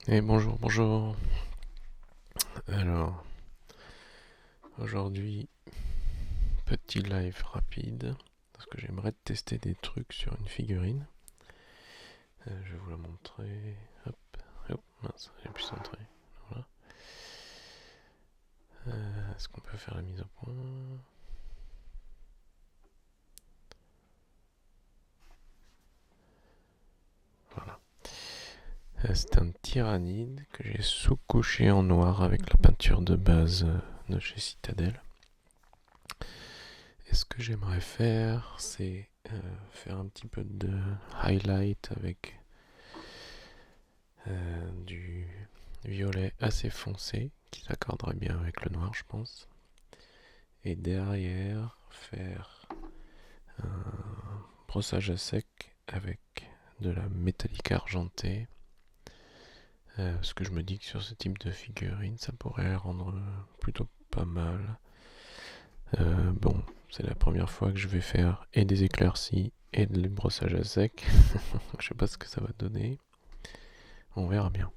Et bonjour, bonjour. Alors, aujourd'hui, petit live rapide, parce que j'aimerais tester des trucs sur une figurine. Je vais vous la montrer. Hop, hop, mince, j'ai pu centrer. Voilà. Est-ce qu'on peut faire la mise au point? Voilà. C'est un tyrannide que j'ai sous-couché en noir avec la peinture de base de chez Citadel. Et ce que j'aimerais faire, c'est faire un petit peu de highlight avec du violet assez foncé qui s'accorderait bien avec le noir, je pense. Et derrière, faire un brossage à sec avec de la métallique argentée. Parce que je me dis que sur ce type de figurine, ça pourrait rendre plutôt pas mal. Bon, c'est la première fois que je vais faire et des éclaircies et des brossages à sec. Je sais pas ce que ça va donner. On verra bien.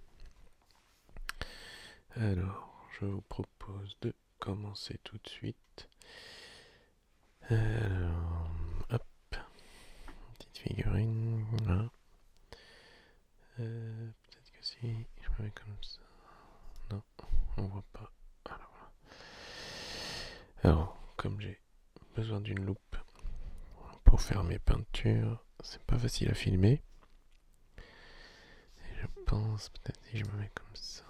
Alors, je vous propose de commencer tout de suite. Alors, hop, petite figurine, là. Peut-être que si je me mets comme ça. Non, on voit pas. Alors, comme j'ai besoin d'une loupe pour faire mes peintures, c'est pas facile à filmer. Et je pense peut-être si je me mets comme ça.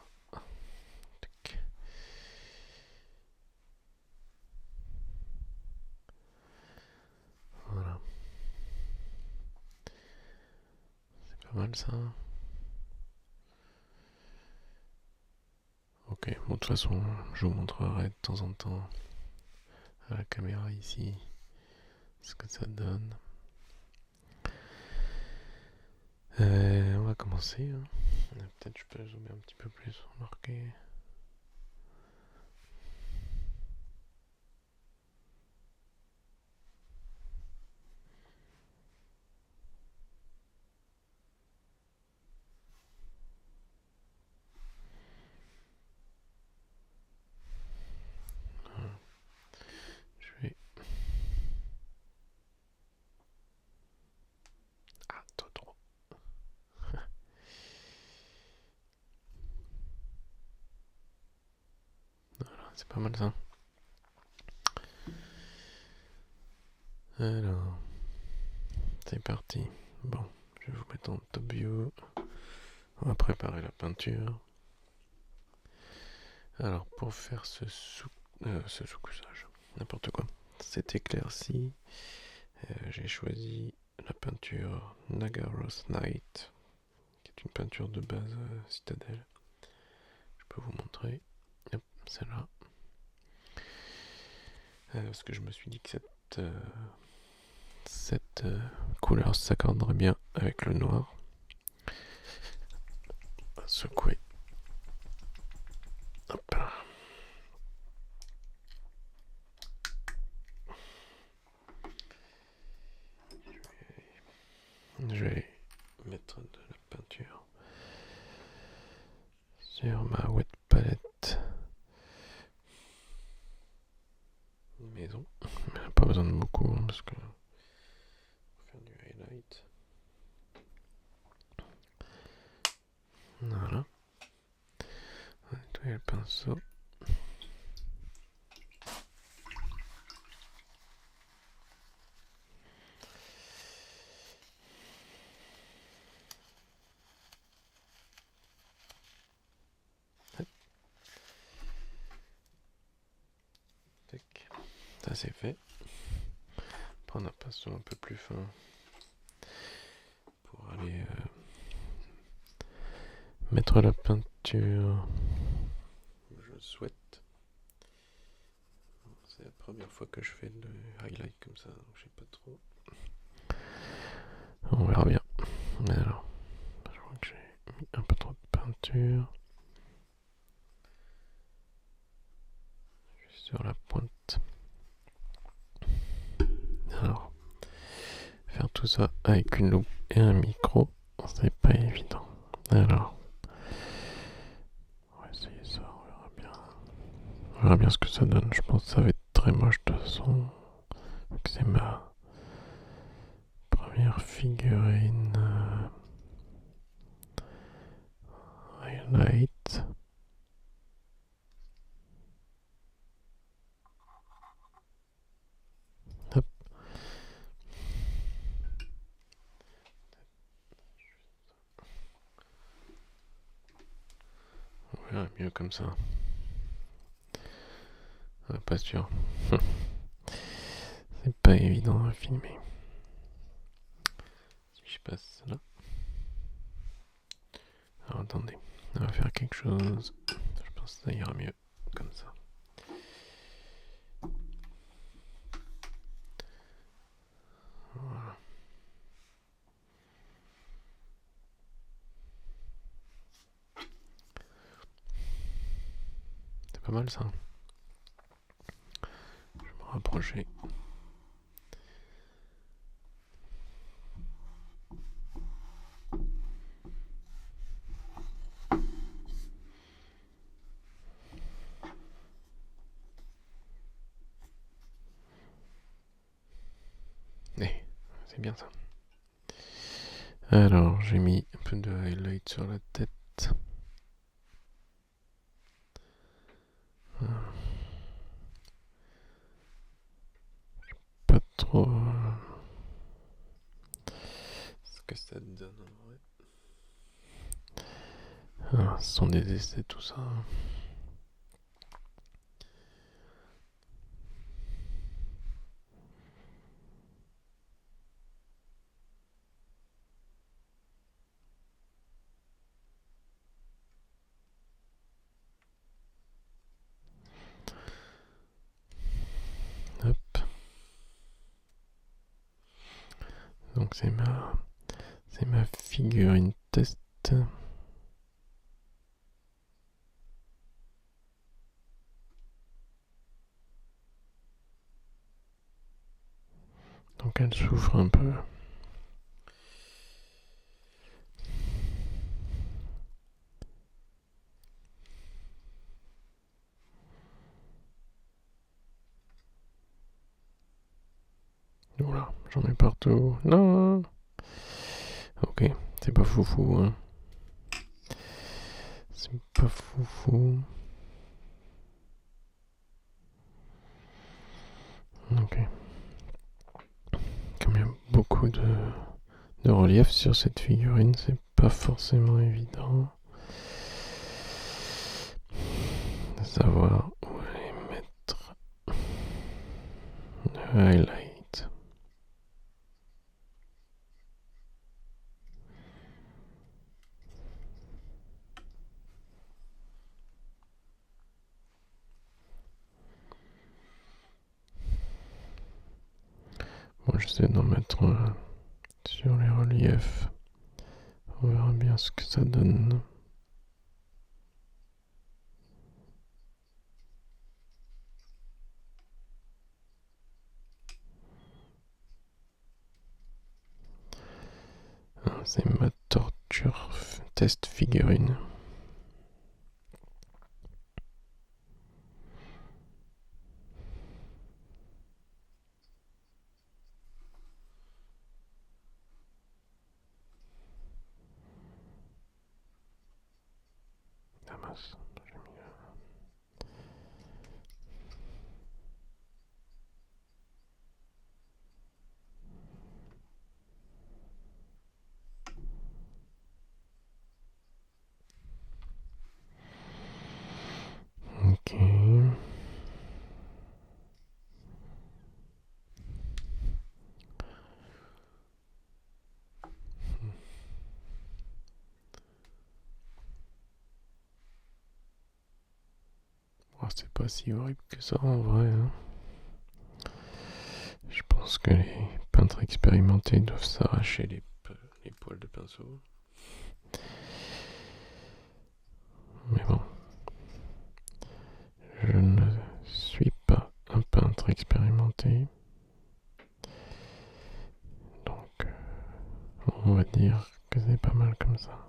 Tac. Voilà, c'est pas mal ça. Ok, bon, de toute façon, je vous montrerai de temps en temps à la caméra ici ce que ça donne. On va commencer. Hein. Peut-être je peux zoomer un petit peu plus, remarquer. Je vais. Ah, trop. Voilà, c'est pas mal ça. Alors, c'est parti. Bon, je vais vous mettre en top view. On va préparer la peinture. Alors, pour faire ce sous-couchage, n'importe quoi, cet éclairci, j'ai choisi la peinture Nagaroth Night, qui est une peinture de base Citadel. Je peux vous montrer. Hop, celle-là. Parce que je me suis dit que cette couleur s'accorderait bien avec le noir. On va secouer. Hop. Je vais mettre de la peinture sur ma wet palette maison. Mais pas besoin de beaucoup hein, parce que pour faire du highlight. Voilà. On va nettoyer le pinceau. Tac. Ça c'est fait. Prendre un pinceau un peu plus fin pour aller mettre la peinture. Je souhaite. C'est la première fois que je fais le highlight comme ça, donc je sais pas trop. On verra bien. Alors, je crois que j'ai mis un peu trop de peinture. Juste sur la pointe. Alors, faire tout ça avec une loupe et un micro, c'est pas évident. Alors, On verra bien ce que ça donne. Je pense que ça va être très moche de toute façon. C'est ma première figurine highlight. Hop. On verra mieux comme ça. Pas sûr. C'est pas évident à filmer. Si je passe là. Alors attendez, on va faire quelque chose. Je pense que ça ira mieux comme ça. Voilà. C'est pas mal ça. Je vais me rapprocher. C'est bien ça. Alors, j'ai mis un peu de highlight sur la tête. Pas trop ce que ça donne en vrai. Ah, ce sont des essais tout ça. Hop. Donc c'est ma figurine test. Donc elle souffre un peu. Voilà, j'en ai partout. Non. Ok, c'est pas foufou, hein. C'est pas foufou. Ok. Comme il y a beaucoup de relief sur cette figurine, c'est pas forcément évident de savoir où aller mettre le highlight. Bon, j'essaie d'en mettre sur les reliefs. On verra bien ce que ça donne. C'est ma torture test figurine. Ah mince, j'ai mis là. Ok. Oh, c'est pas si horrible que ça en vrai. Hein. Je pense que les peintres expérimentés doivent s'arracher les poils de pinceau. Mais bon, je ne suis pas un peintre expérimenté. Donc, on va dire que c'est pas mal comme ça.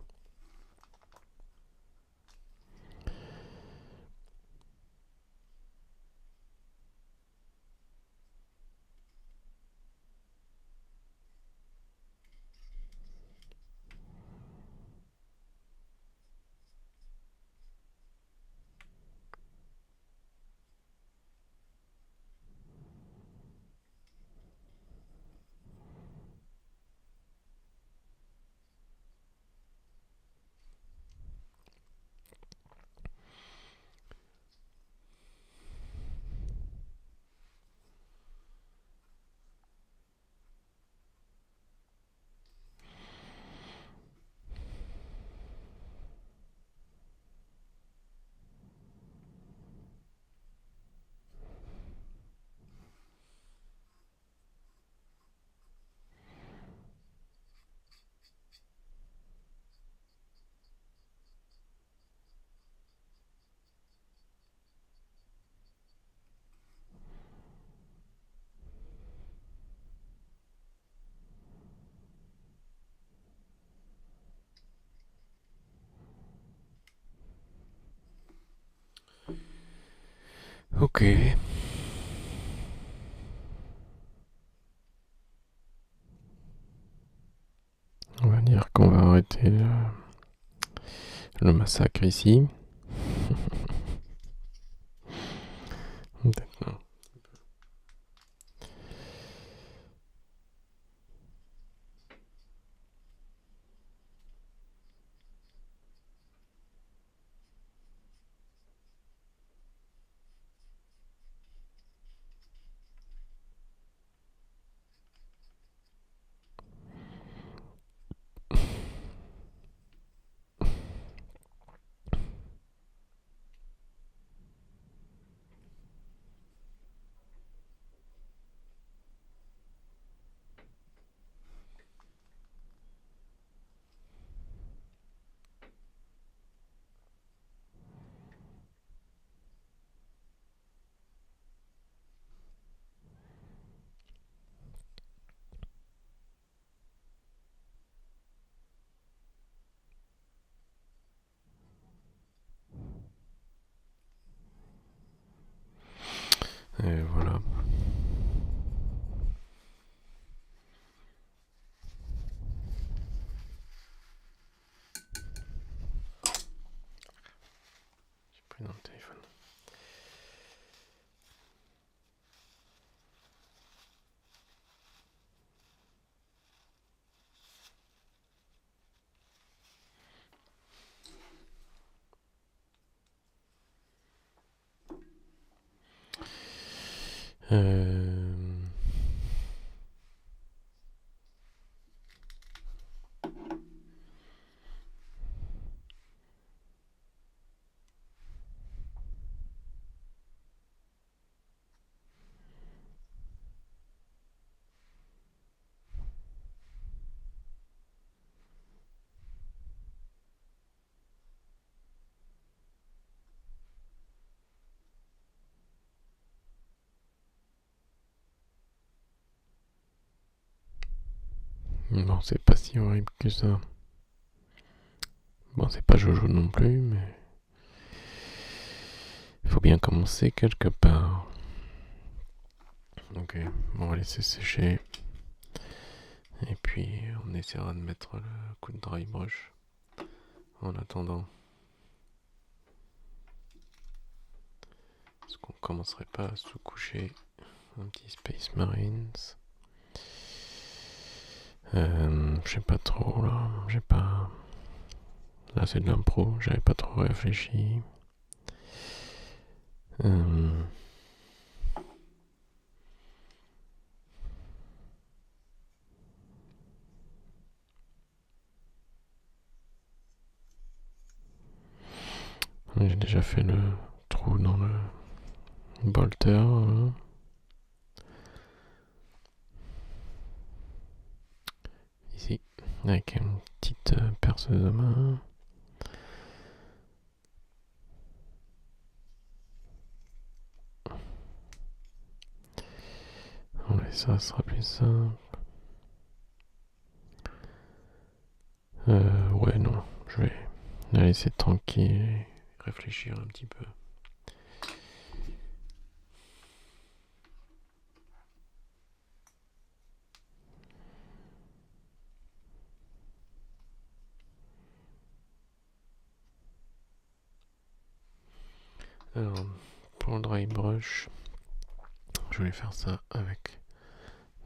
Ok. On va dire qu'on va arrêter le massacre ici. Peut-être non. Et voilà. J'ai pris dans le téléphone. Euh... Bon, c'est pas si horrible que ça. Bon, c'est pas Jojo non plus, mais il faut bien commencer quelque part. Ok, bon, on va laisser sécher. Et puis, on essaiera de mettre le coup de dry brush en attendant. Est-ce qu'on commencerait pas à sous-coucher un petit Space Marines? Je sais pas trop là, j'ai pas. Là c'est de l'impro, j'avais pas trop réfléchi. Euh... J'ai déjà fait le trou dans le bolter. Là. Ici, avec une petite perceuse à main. Ouais, ça sera plus simple. Ouais, non, je vais la laisser tranquille et réfléchir un petit peu. Alors, pour le dry brush, je vais faire ça avec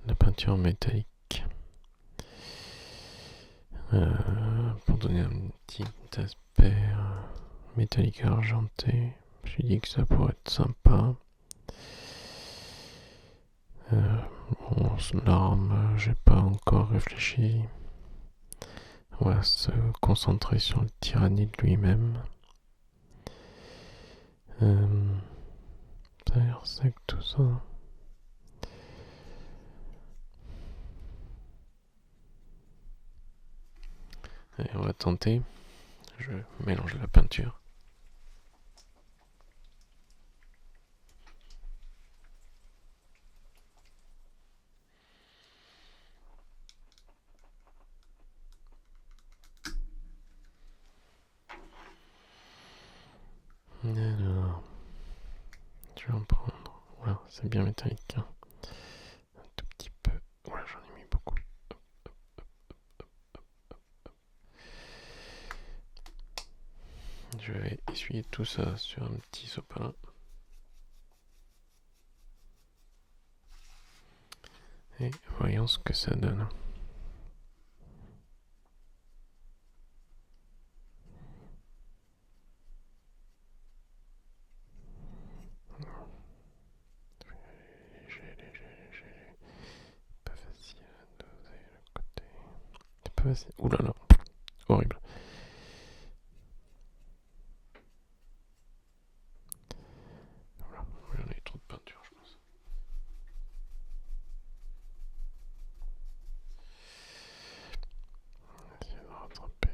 la peinture métallique. Pour donner un petit aspect métallique argenté. Je me suis dit que ça pourrait être sympa. Bon, l'arme, j'ai pas encore réfléchi. On va se concentrer sur le tyrannide lui-même. Ça a l'air sec tout ça. Allez, on va tenter. Je mélange la peinture. Alors, je Je vais en prendre. Voilà, c'est bien métallique. Hein. Un tout petit peu. Voilà, j'en ai mis beaucoup. Je vais essuyer tout ça sur un petit sopalin. Et voyons ce que ça donne. Pas facile à doser le côté. C'est pas facile. Ouh là là, horrible. Voilà, j'en ai trop de peinture, je pense. On va essayer de rattraper.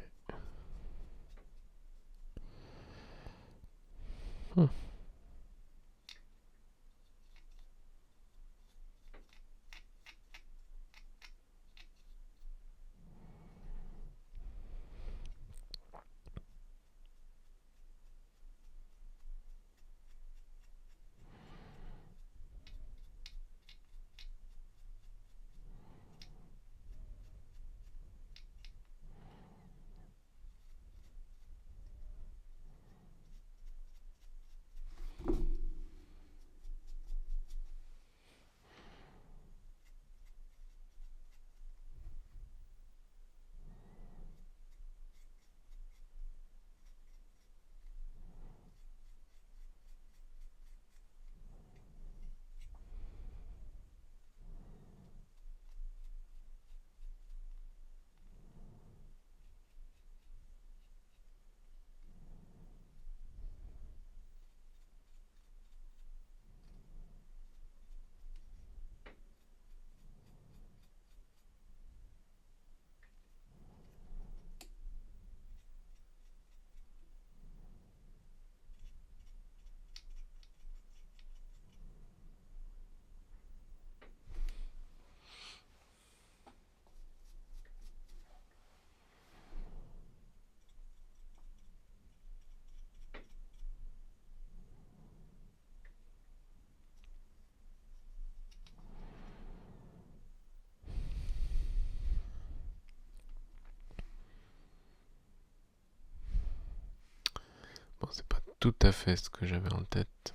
Bon, c'est pas tout à fait ce que j'avais en tête.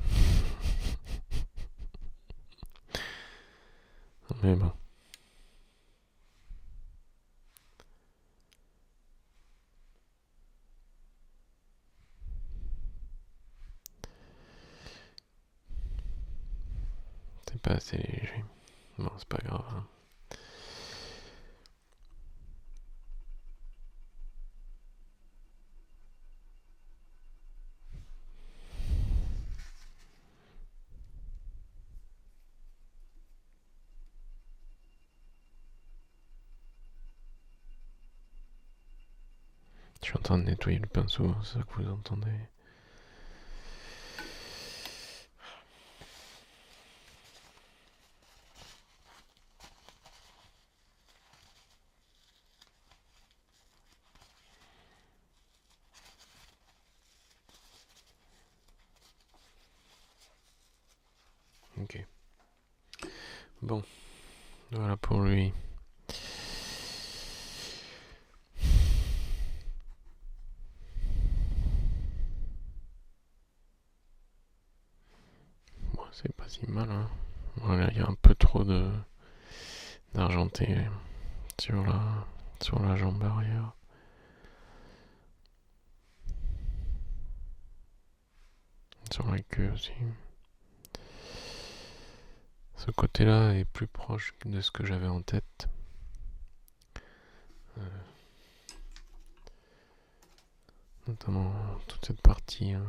Mais bon. C'est pas assez léger. Bon, c'est pas grave. Hein. Je suis en train de nettoyer le pinceau, c'est ça que vous entendez. Ok. Bon, voilà pour lui. Bon, c'est pas si mal. Hein. Voilà, il y a un peu trop d'argenté sur la jambe arrière. Sur la queue aussi. Ce côté-là est plus proche de ce que j'avais en tête. Notamment toute cette partie hein,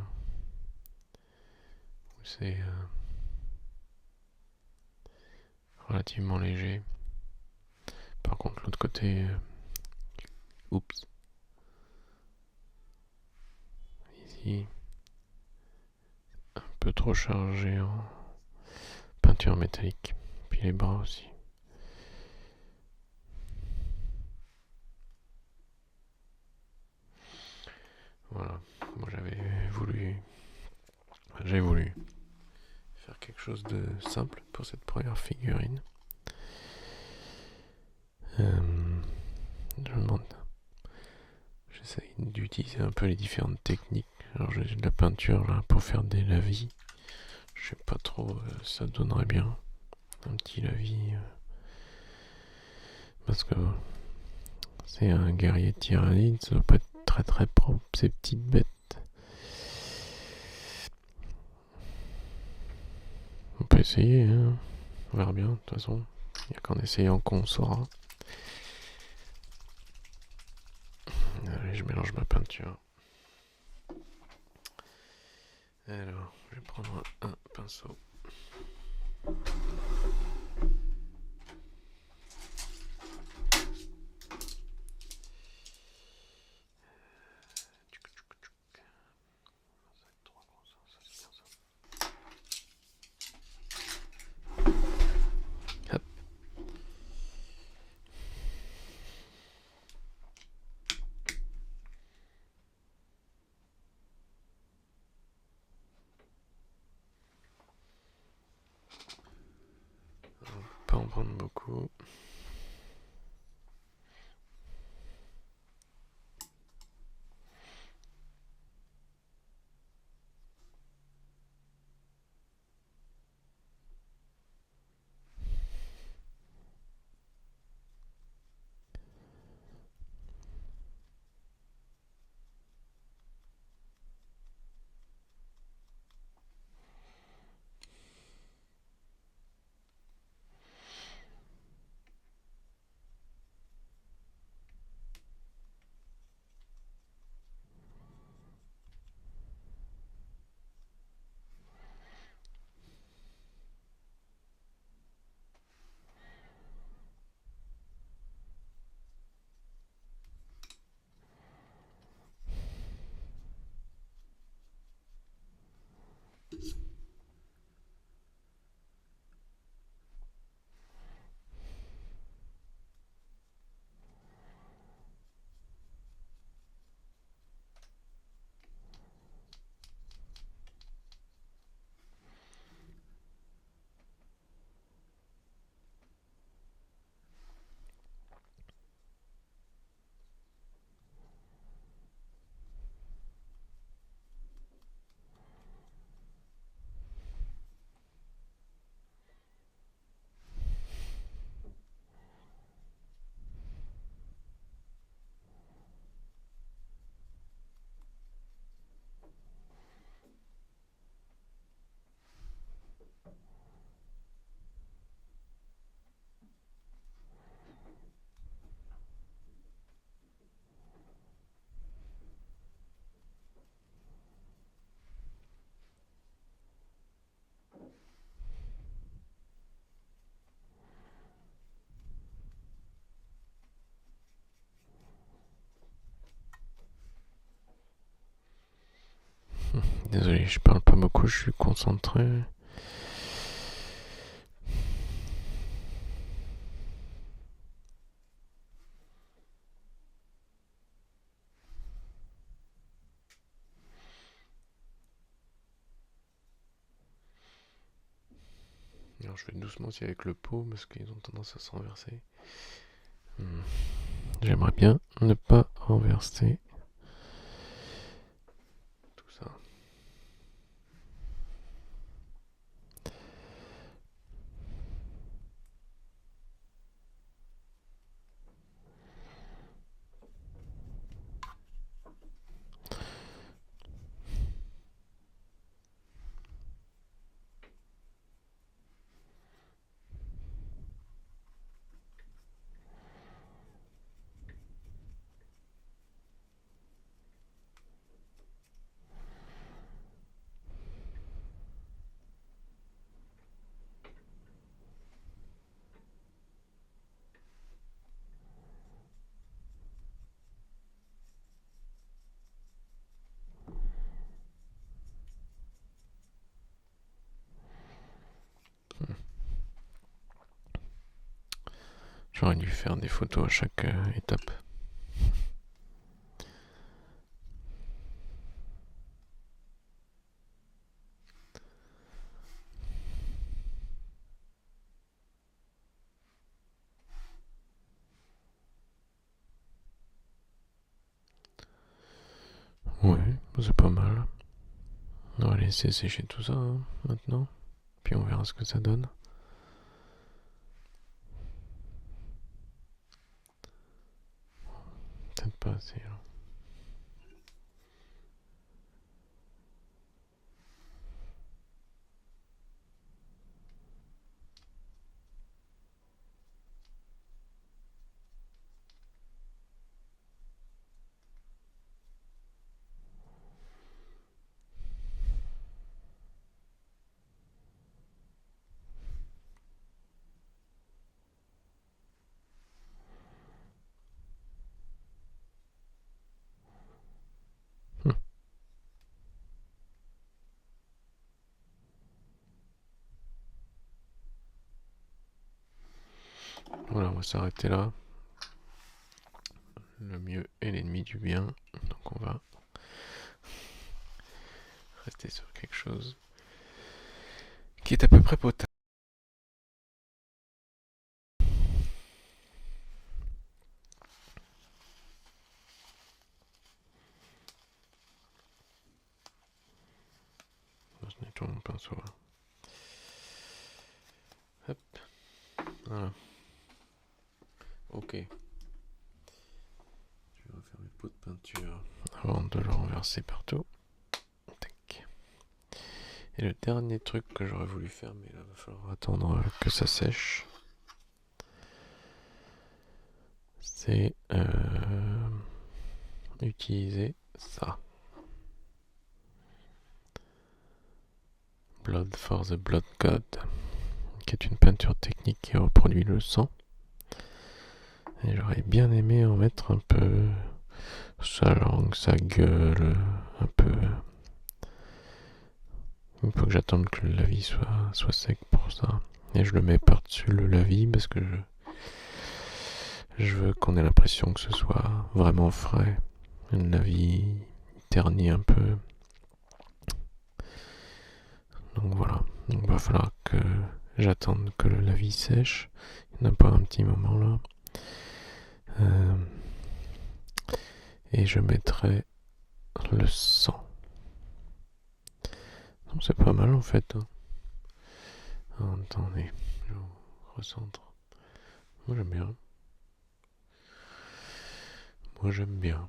où c'est relativement léger. Par contre, l'autre côté, oups, ici, un peu trop chargé en peinture métallique. Puis les bras aussi. Voilà, moi j'ai voulu quelque chose de simple pour cette première figurine. Je me demande. J'essaye d'utiliser un peu les différentes techniques. Alors j'ai de la peinture là pour faire des lavis. Je sais pas trop, ça donnerait bien un petit lavis. Parce que c'est un guerrier tyrannide, ça doit pas être très très propre ces petites bêtes. On peut essayer, hein. On verra bien, de toute façon. Il n'y a qu'en essayant qu'on saura. Allez, je mélange ma peinture. Alors, je vais prendre un pinceau. Hop. Pas en prendre beaucoup. Désolé, je parle pas beaucoup, je suis concentré. Alors je fais doucement aussi avec le pot parce qu'ils ont tendance à se renverser. J'aimerais bien ne pas renverser tout ça. J'aurais dû faire des photos à chaque étape. C'est pas mal. On va laisser sécher tout ça hein, maintenant. Puis on verra ce que ça donne. Peut-être pas assez. Là. Voilà, on va s'arrêter là. Le mieux est l'ennemi du bien. Donc on va rester sur quelque chose qui est à peu près potable. Je nettoie mon pinceau là. Hop. Voilà. Ok. Je vais refaire mes pots de peinture avant de le renverser partout. Tac. Et le dernier truc que j'aurais voulu faire, mais là il va falloir attendre que ça sèche, c'est utiliser ça. Blood for the Blood God, qui est une peinture technique qui reproduit le sang. Et j'aurais bien aimé en mettre un peu sa langue, sa gueule, un peu. Il faut que j'attende que le lavis soit sec pour ça. Et je le mets par-dessus le lavis parce que je veux qu'on ait l'impression que ce soit vraiment frais. Le lavis ternit un peu. Donc voilà. Donc il va falloir que j'attende que le lavis sèche. Il n'y en a pas un petit moment là. Et je mettrai le sang. C'est pas mal en fait. Attendez, je recentre. Moi j'aime bien. Moi j'aime bien.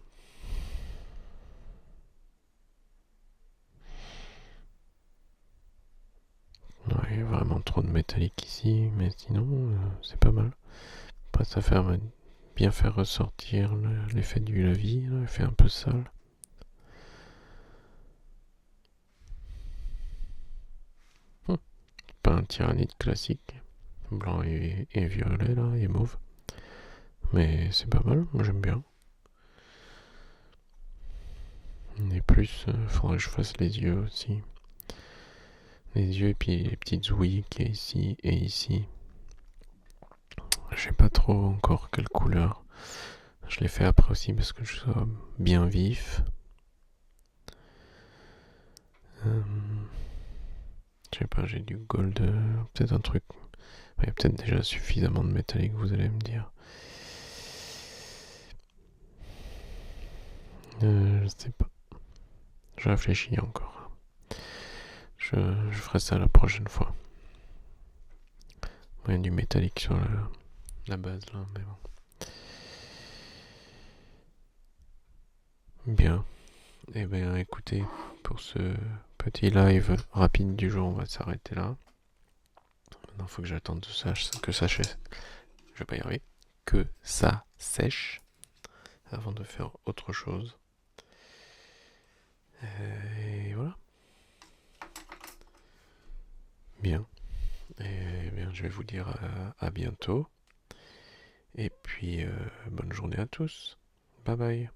Il y a vraiment trop de métallique ici, mais sinon c'est pas mal. Après ça fait bien faire ressortir l'effet du lavis, l'effet un peu sale. Pas un tyrannide classique, blanc et violet là, et mauve. Mais c'est pas mal, moi j'aime bien. Et plus, faudrait que je fasse les yeux aussi. Les yeux et puis les petites ouïes qui est ici et ici. Je sais pas trop encore quelle couleur. Je l'ai fait après aussi parce que je sois bien vif. Je sais pas, j'ai du gold, peut-être un truc. Il y a peut-être déjà suffisamment de métallique, vous allez me dire. Je sais pas. Je réfléchis encore. Je ferai ça la prochaine fois. Il y a du métallique sur la base là, mais bon. Bien. Eh bien, écoutez, pour ce petit live rapide du jour, on va s'arrêter là. Maintenant, il faut que j'attende que ça sèche. Je vais pas y arriver. Que ça sèche avant de faire autre chose. Et voilà. Bien. Et bien, je vais vous dire à bientôt. Et puis, bonne journée à tous. Bye bye.